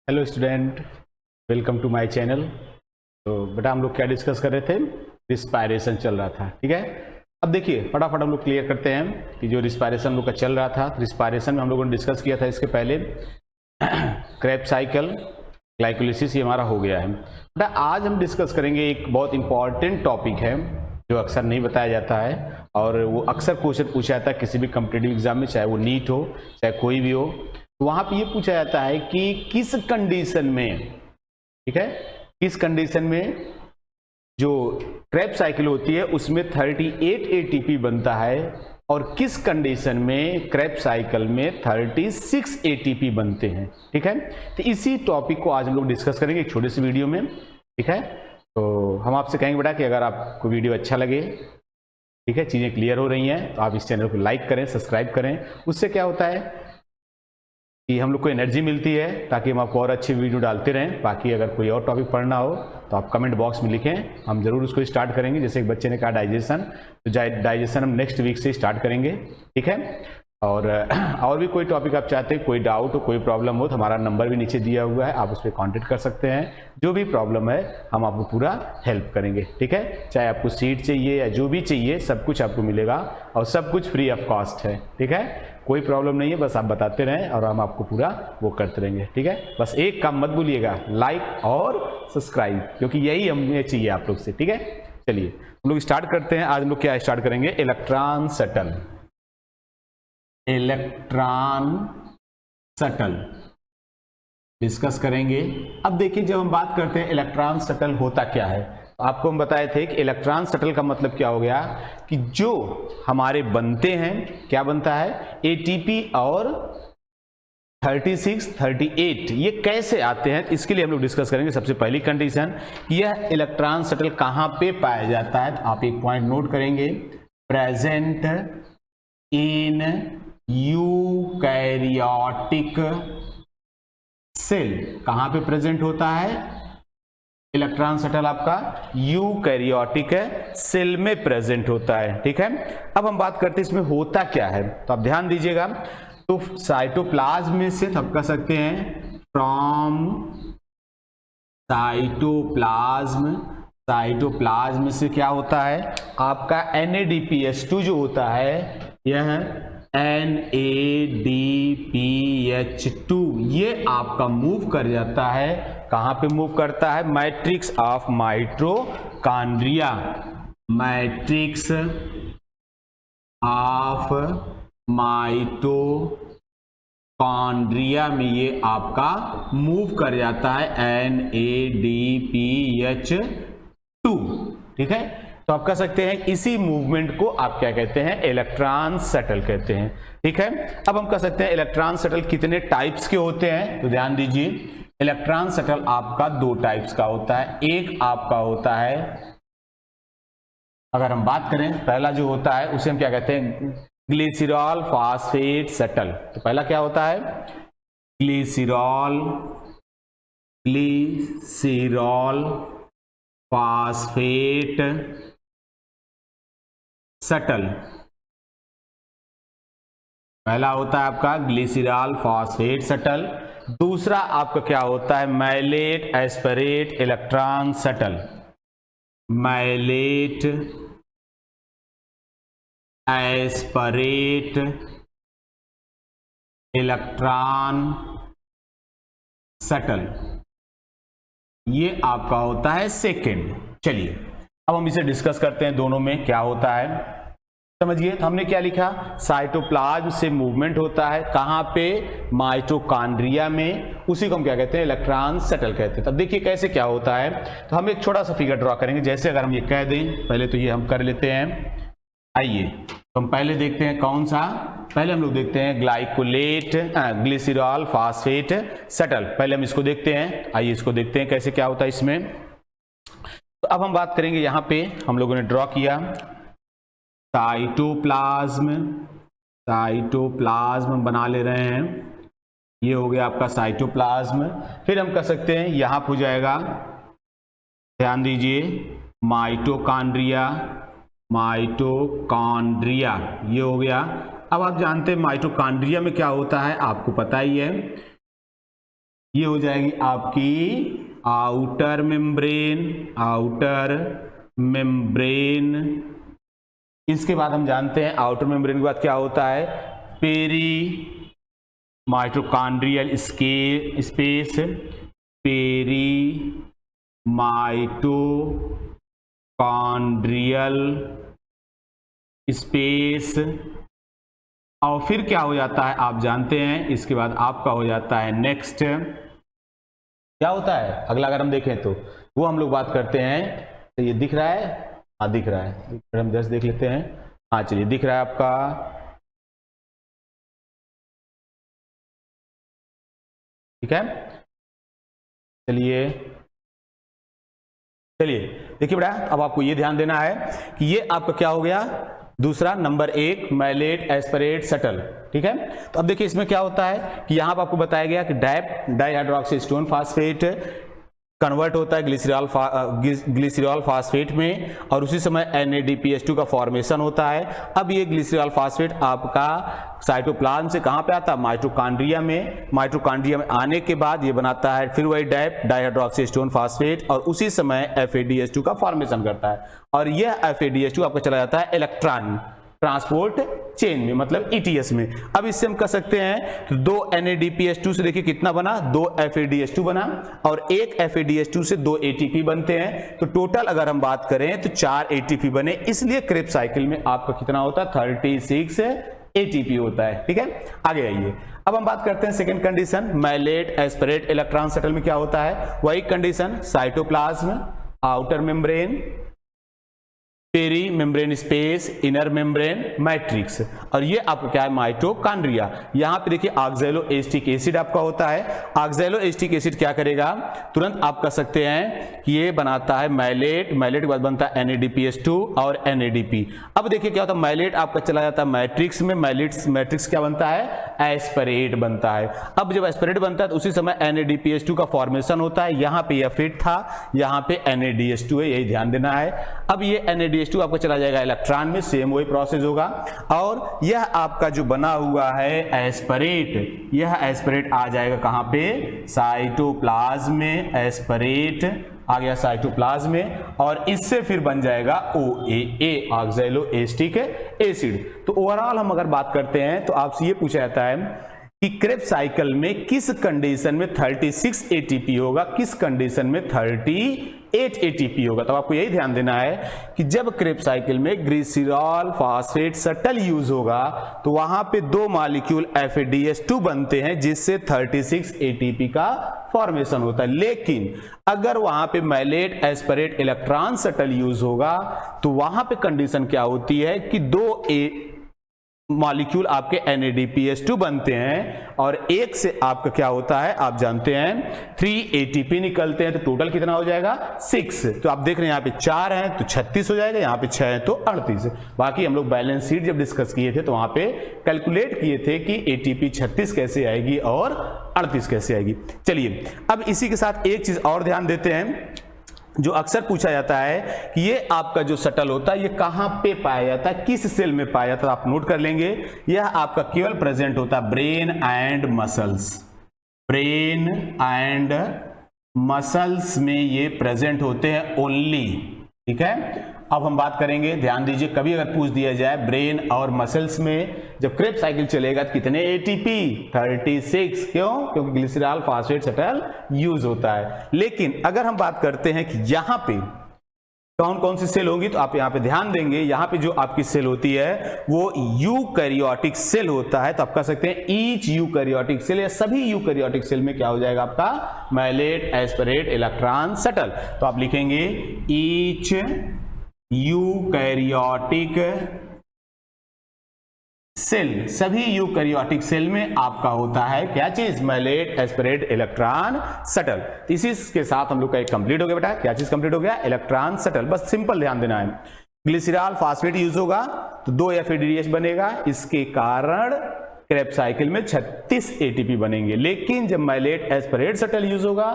Hello student, welcome to my channel. तो बेटा हम लोग क्या डिस्कस कर रहे थे? रिस्पायरेशन चल रहा था, ठीक है। अब देखिए फटाफट हम लोग क्लियर करते हैं कि जो रिस्पायरेशन हम लोग का चल रहा था, रिस्पायरेशन में हम लोगों ने डिस्कस किया था इसके पहले क्रेब्स साइकिल, ग्लाइकोलिसिस, ये हमारा हो गया है। बेटा आज हम डिस्कस करेंगे एक बहुत इंपॉर्टेंट टॉपिक है जो अक्सर नहीं बताया जाता है और वो अक्सर क्वेश्चन पूछा जाता है किसी भी कॉम्पिटिटिव एग्जाम में, चाहे वो नीट हो चाहे कोई भी हो। तो वहां पे ये पूछा जाता है कि किस कंडीशन में, ठीक है, किस कंडीशन में जो क्रेब्स साइकिल होती है उसमें 38 एटीपी बनता है और किस कंडीशन में क्रेब्स साइकिल में 36 एटीपी बनते हैं, ठीक है। तो इसी टॉपिक को आज हम लोग डिस्कस करेंगे एक छोटे से वीडियो में, ठीक है। तो हम आपसे कहेंगे बेटा कि अगर आपको वीडियो अच्छा लगे, ठीक है, चीज़ें क्लियर हो रही हैं, तो आप इस चैनल को लाइक करें, सब्सक्राइब करें। उससे क्या होता है कि हम लोग को एनर्जी मिलती है ताकि हम आपको और अच्छी वीडियो डालते रहें। बाकी अगर कोई और टॉपिक पढ़ना हो तो आप कमेंट बॉक्स में लिखें, हम ज़रूर उसको स्टार्ट करेंगे। जैसे एक बच्चे ने कहा डाइजेशन, तो डाइजेशन हम नेक्स्ट वीक से स्टार्ट करेंगे, ठीक है। और भी कोई टॉपिक आप चाहते हैं, कोई डाउट हो, कोई प्रॉब्लम हो, तो हमारा नंबर भी नीचे दिया हुआ है, आप उस पर कॉन्टेक्ट कर सकते हैं। जो भी प्रॉब्लम है हम आपको पूरा हेल्प करेंगे, ठीक है। चाहे आपको सीट चाहिए या जो भी चाहिए, सब कुछ आपको मिलेगा और सब कुछ फ्री ऑफ कॉस्ट है, ठीक है। कोई प्रॉब्लम नहीं है, बस आप बताते रहें और हम आपको पूरा वो करते रहेंगे, ठीक है। बस एक काम मत भूलिएगा, लाइक और सब्सक्राइब, क्योंकि यही हमें चाहिए आप लोग से, ठीक है। चलिए हम लोग स्टार्ट करते हैं। आज हम लोग क्या स्टार्ट करेंगे? Electron shuttle, electron shuttle discuss करेंगे। अब देखिए जब हम बात करते हैं इलेक्ट्रॉन शटल होता क्या है, तो आपको हम बताए थे कि इलेक्ट्रॉन शटल का मतलब क्या हो गया कि जो हमारे बनते हैं, क्या बनता है, एटीपी और 36, 38, ये कैसे आते हैं, इसके लिए हम लोग डिस्कस करेंगे। सबसे पहली कंडीशन, यह इलेक्ट्रॉन शटल कहां पे पाया जाता है, तो आप एक पॉइंट नोट करेंगे, प्रेजेंट इन यूकैरियोटिक सेल। कहां पे प्रेजेंट होता है इलेक्ट्रॉन शटल? आपका यूकैरियोटिक सेल में प्रेजेंट होता है, ठीक है। अब हम बात करते हैं इसमें होता क्या है, तो आप ध्यान दीजिएगा। तो साइटोप्लाज्म में से आप कह सकते हैं फ्रॉम साइटोप्लाज्म, साइटोप्लाज्म से क्या होता है आपका NADPH2 जो होता है, यह NADPH2 ये आपका मूव कर जाता है। कहां पे मूव करता है? Matrix of mitochondria, matrix of mitochondria में ये आपका मूव कर जाता है NADPH2, ठीक है। तो आप कह सकते हैं इसी मूवमेंट को आप क्या कहते हैं? इलेक्ट्रॉन शटल कहते हैं, ठीक है। अब हम कह सकते हैं इलेक्ट्रॉन शटल कितने टाइप्स के होते हैं, तो ध्यान दीजिए इलेक्ट्रॉन शटल आपका दो टाइप्स का होता है। एक आपका होता है, अगर हम बात करें पहला जो होता है उसे हम क्या कहते हैं? Glycerol phosphate shuttle. तो पहला क्या होता है? ग्लिसरॉल फॉस्फेट शटल, पहला होता है आपका ग्लिसरॉल फॉस्फेट शटल। दूसरा आपका क्या होता है? Malate aspartate electron shuttle, malate aspartate electron shuttle, ये आपका होता है सेकेंड। चलिए अब हम इसे डिस्कस करते हैं, दोनों में क्या होता है समझिए। तो हमने क्या लिखा? साइटोप्लाज्म से मूवमेंट होता है, कहां पे? माइटोकॉन्ड्रिया में, उसी को हम क्या कहते हैं? इलेक्ट्रॉन शटल कहते हैं। तब देखिए कैसे क्या होता है, तो हम एक छोटा सा फिगर ड्रॉ करेंगे। जैसे अगर हम ये कह दें, पहले तो ये हम कर लेते हैं, आइए तो हम पहले देखते हैं कौन सा, पहले हम लोग देखते हैं ग्लिसरॉल फॉस्फेट शटल। पहले हम इसको देखते हैं, आइए इसको देखते हैं कैसे क्या होता है इसमें। तो अब हम बात करेंगे, यहां पे हम लोगों ने ड्रॉ किया साइटोप्लाज्म, साइटोप्लाज्म बना ले रहे हैं, ये हो गया आपका साइटोप्लाज्म। फिर हम कह सकते हैं यहां हो जाएगा, ध्यान दीजिए, माइटोकॉन्ड्रिया, माइटोकॉन्ड्रिया ये हो गया। अब आप जानते हैं माइटोकॉन्ड्रिया में क्या होता है, आपको पता ही है, ये हो जाएगी आपकी आउटर मेम्ब्रेन, आउटर मेम्ब्रेन। इसके बाद हम जानते हैं आउटर मेम्ब्रेन के बाद क्या होता है, peri mitochondrial space, peri mitochondrial space. और फिर क्या हो जाता है आप जानते हैं, इसके बाद आपका हो जाता है नेक्स्ट क्या होता है अगला, अगर हम देखें तो वो हम लोग बात करते हैं। तो ये दिख रहा है, हाँ दिख रहा है, हम जस्ट देख लेते हैं। हाँ चलिए दिख रहा है आपका, ठीक है। चलिए देखिए बेटा, अब आपको ये ध्यान देना है कि ये आपका क्या हो गया, दूसरा नंबर 1 मैलेट एस्पिरेट सटल, ठीक है। तो अब देखिए इसमें क्या होता है कि यहां पर आपको बताया गया कि डाइहाइड्रोक्सीस्टोन फास्फेट कन्वर्ट होता है ग्लिसरॉल फास्फेट में, और उसी समय NADPH2 का फॉर्मेशन होता है। अब ये ग्लिसरॉल फास्फेट आपका साइटोप्लाज्म से कहां पे आता है, माइटोकॉन्ड्रिया में। माइटोकॉन्ड्रिया में आने के बाद ये बनाता है फिर वही डाइहाइड्रोक्सीस्टोन फास्फेट, और उसी समय FADH2 का फॉर्मेशन करता है। और यह FADH2 आपका चला जाता है इलेक्ट्रॉन ट्रांसपोर्ट चेन में, मतलब ETS में। अब इससे हम कह सकते हैं तो 2 NADPH2 से देखिए कितना बना, 2 FADH2 बना, और एक FADH2 से 2 ATP बनते हैं। तो टोटल अगर हम बात करें तो 4 ATP बने, इसलिए क्रेब्स साइकिल में आपका कितना होता है, 36 ATP होता है, ठीक है। आगे आइए, अब हम बात करते हैं second condition, malate aspartate electron shuttle में क्या होता है, वही condition, cytoplasm, outer membrane, peri membrane space, inner membrane, matrix, और ये आपका क्या है, माइटोकॉन्ड्रिया। यहां पे देखिए ऑक्सैलोएसिटिक एसिड आपका होता है। ऑक्सैलोएसिटिक एसिड क्या करेगा, तुरंत आप कह सकते हैं कि ये बनाता है मैलेट, मैलेट के बाद बनता है NADPH2 और NADP। अब देखिए क्या होता है, मैलेट आपका चला जाता है मैट्रिक्स में, मैट्रिक्स क्या बनता है, एस्पिरेट बनता है। अब जब एस्पिरेट बनता है तो उसी समय NADPH2 का फॉर्मेशन होता है। यहाँ पे यह फिट था, यहाँ पे NADH2 है, यही ध्यान देना है। अब ये NADH2 आपका चला जाएगा इलेक्ट्रॉन में, सेम वही प्रोसेस होगा। और यह आपका जो बना हुआ है एस्पिरेट, यह एस्पिरेट आ जाएगा कहां पे, साइटोप्लाज्म में, एस्पिरेट आ गया साइटोप्लाज्म में, और इससे फिर बन जाएगा OAA, ऑक्सैलोएसिटिक एसिड। तो ओवरऑल हम अगर बात करते हैं तो आपसे ये पूछा जाता है कि क्रेब्स साइकिल में किस कंडीशन में 36 ATP होगा, किस कंडीशन में 38 ATP होगा। तो आपको यही ध्यान देना है कि जब क्रेब्स साइकिल में ग्लिसरॉल फास्फेट सटल यूज होगा तो वहां पे 2 मॉलिक्यूल FADH2 बनते हैं, जिससे 36 ATP का फॉर्मेशन होता है। लेकिन अगर वहां पे malate aspartate electron shuttle use होगा तो वहां पे कंडीशन क्या होती है कि 2 मॉलिक्यूल आपके NADPH2 बनते हैं, और एक से आपका क्या होता है आप जानते हैं 3 ATP निकलते हैं। तो टोटल कितना हो जाएगा, 6। तो आप देख रहे हैं यहाँ पे 4 हैं तो 36 हो जाएगा, यहाँ पे 6 है तो 38। बाकी हम लोग बैलेंस शीट जब डिस्कस किए थे तो वहां पे कैलकुलेट किए थे कि ATP 36 कैसे आएगी और 38 कैसे आएगी। चलिए अब इसी के साथ एक चीज और ध्यान देते हैं, जो अक्सर पूछा जाता है कि ये आपका जो सटल होता है ये कहां पे पाया जाता है, किस सेल में पाया जाता है। आप नोट कर लेंगे, यह आपका केवल प्रेजेंट होता है brain and muscles, brain and muscles में ये प्रेजेंट होते हैं ओनली, ठीक है। अब हम बात करेंगे, ध्यान दीजिए, कभी अगर पूछ दिया जाए ब्रेन और मसल्स में जब क्रेब्स साइकिल चलेगा तो कितने ATP, 36। क्यों, क्योंकि ग्लिसरॉल फास्फेट सटल यूज होता है। लेकिन अगर हम बात करते हैं कि यहां पे कौन कौन सी सेल होगी, तो आप यहां पे ध्यान देंगे, यहां पे जो आपकी सेल होती है वो यूकैरियोटिक सेल होता है। तो आप कह सकते हैं ईच यूकैरियोटिक सेल, या सभी यूकैरियोटिक सेल में क्या हो जाएगा आपका, मैलेट एस्पिरेट इलेक्ट्रॉन सटल। तो आप लिखेंगे ईच यूकैरियोटिक सेल, सभी यूकैरियोटिक सेल में आपका होता है क्या चीज, मैलेट एस्पिरेट इलेक्ट्रॉन सटल। इसी के साथ हम लोग का एक कंप्लीट हो गया बेटा, क्या चीज कंप्लीट हो गया, इलेक्ट्रॉन सटल। बस सिंपल ध्यान देना है, ग्लिसरॉल फास्फेट यूज होगा तो 2 FADH बनेगा, इसके कारण क्रेब साइकिल में 36 ATP बनेंगे, लेकिन जब माइलेट एस्पिरेट शटल यूज होगा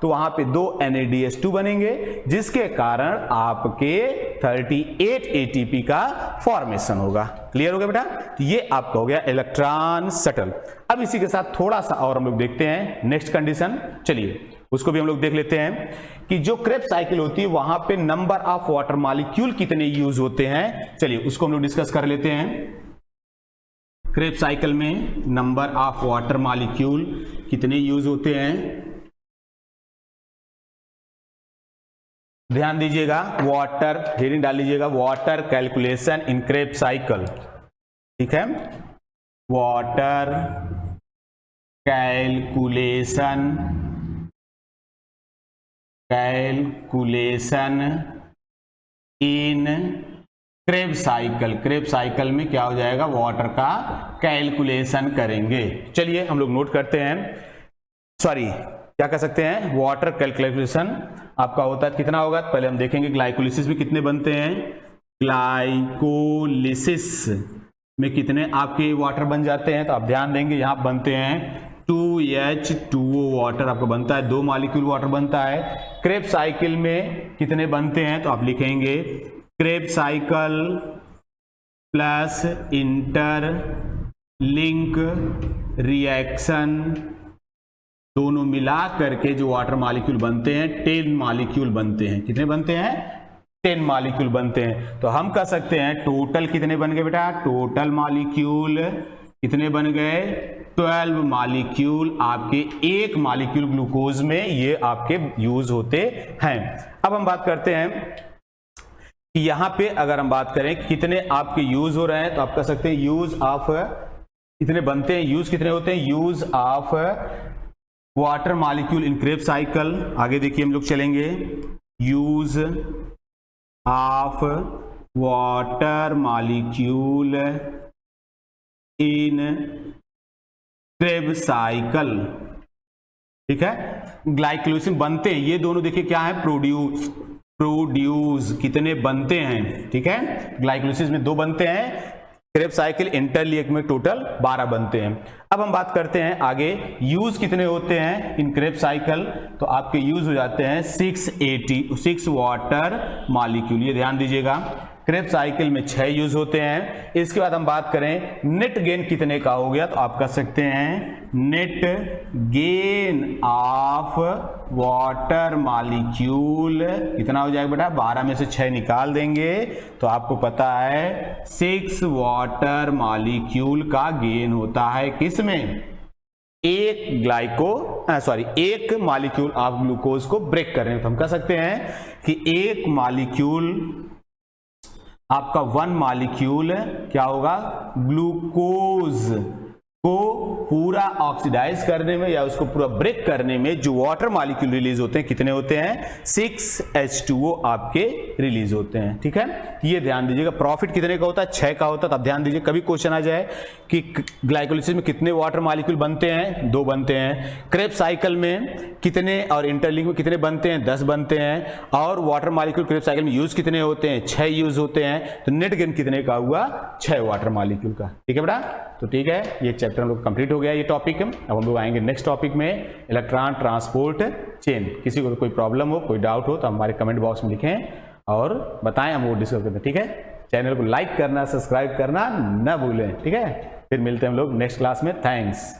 तो वहां पे 2 NADH2 बनेंगे, जिसके कारण आपके 38 ATP का फॉर्मेशन होगा। क्लियर हो गया बेटा? तो ये आपका हो गया इलेक्ट्रॉन शटल। अब इसी के साथ थोड़ा सा और हम लोग देखते हैं नेक्स्ट कंडीशन, चलिए उसको भी हम लोग देख लेते हैं कि जो क्रेब साइकिल होती है वहां पे नंबर ऑफ वाटर मॉलिक्यूल कितने यूज होते हैं। चलिए उसको हम लोग डिस्कस कर लेते हैं। क्रेब साइकिल में नंबर ऑफ वाटर मॉलिक्यूल कितने यूज होते हैं, ध्यान दीजिएगा। वाटर हेडिंग डाल लीजिएगा, water calculation in Krebs cycle, ठीक है। Water calculation in Krebs cycle. Krebs cycle में क्या हो जाएगा, वाटर का कैलकुलेशन करेंगे। चलिए हम लोग नोट करते हैं, सॉरी क्या कह सकते हैं, वाटर कैलकुलेशन आपका होता है कितना होगा। पहले हम देखेंगे ग्लाइकोलिसिस में कितने बनते हैं। ग्लाइकोलिसिस में कितने आपके वाटर बन जाते हैं, तो आप ध्यान देंगे यहां बनते हैं 2H2O वाटर आपको बनता है, 2 मॉलिक्यूल वाटर बनता है। क्रेब साइकिल में कितने बनते हैं, तो आप लिखेंगे Krebs cycle plus inter link reaction दोनों मिला करके जो वाटर मॉलिक्यूल बनते हैं 10 मॉलिक्यूल बनते हैं। कितने बनते हैं, 10 मॉलिक्यूल बनते हैं। तो हम कह सकते हैं टोटल कितने बन गए बेटा, टोटल मॉलिक्यूल कितने बन गए, 12 मॉलिक्यूल आपके एक मॉलिक्यूल ग्लूकोज में ये आपके यूज होते हैं। अब हम बात करते हैं कि यहां पे अगर हम बात करें कि कितने आपके यूज हो रहे हैं, तो आप कह सकते हैं यूज ऑफ कितने बनते हैं, यूज कितने होते हैं, use of water molecule in Krebs cycle. आगे देखिए हम लोग चलेंगे, use of water molecule in Krebs cycle, ठीक है। ग्लाइकोलिसिस बनते हैं, ये दोनों देखिए क्या है, प्रोड्यूस कितने बनते हैं, ठीक है। ग्लाइकोलिसिस में 2 बनते हैं, क्रेब साइकिल इंटरलिंक में टोटल 12 बनते हैं। अब हम बात करते हैं आगे यूज कितने होते हैं इन क्रेब साइकिल, तो आपके यूज हो जाते हैं 6 वाटर मॉलिक्यूल। ये ध्यान दीजिएगा, क्रेब साइकिल में 6 यूज होते हैं। इसके बाद हम बात करें नेट गेन कितने का हो गया, तो आप कह सकते हैं net gain of water molecule कितना हो जाएगा बेटा, 12 में से 6 निकाल देंगे तो आपको पता है 6 वाटर मॉलिक्यूल का गेन होता है। किसमें, एक मॉलिक्यूल आप ग्लूकोज को ब्रेक कर रहे हैं, तो हम कह सकते हैं कि एक मॉलिक्यूल आपका 1 मॉलिक्यूल क्या होगा, ग्लूकोज को पूरा ऑक्सीडाइज करने में या उसको पूरा ब्रेक करने में जो वाटर मॉलिक्यूल रिलीज होते हैं कितने होते हैं, 6H2O आपके रिलीज होते हैं, ठीक है। ये ध्यान दीजिएगा। प्रॉफिट कितने का होता है, 6 का होता है। तब ध्यान दीजिए कभी क्वेश्चन आ जाए कि ग्लाइकोलिसिस में कितने वाटर मॉलिक्यूल बनते हैं, 2 बनते हैं। क्रेब साइकिल में कितने और इंटरलिंक में कितने बनते हैं, 10 बनते हैं। और वाटर मॉलिक्यूल क्रेब साइकिल में यूज कितने होते हैं, 6 यूज होते हैं। तो नेट गेन कितने का हुआ, 6 वाटर मॉलिक्यूल का, ठीक है बेटा। तो ठीक है, ये चैप्टर हम लोग कंप्लीट हो गया ये टॉपिक। अब हम लोग आएंगे नेक्स्ट टॉपिक में, इलेक्ट्रॉन ट्रांसपोर्ट चेन। किसी को कोई प्रॉब्लम हो, कोई डाउट हो तो हमारे कमेंट बॉक्स में लिखें और बताएं, हम वो डिस्कस करते हैं, ठीक है। चैनल को लाइक करना, सब्सक्राइब करना न भूलें, ठीक है। फिर मिलते हैं हम लोग नेक्स्ट क्लास में। थैंक्स।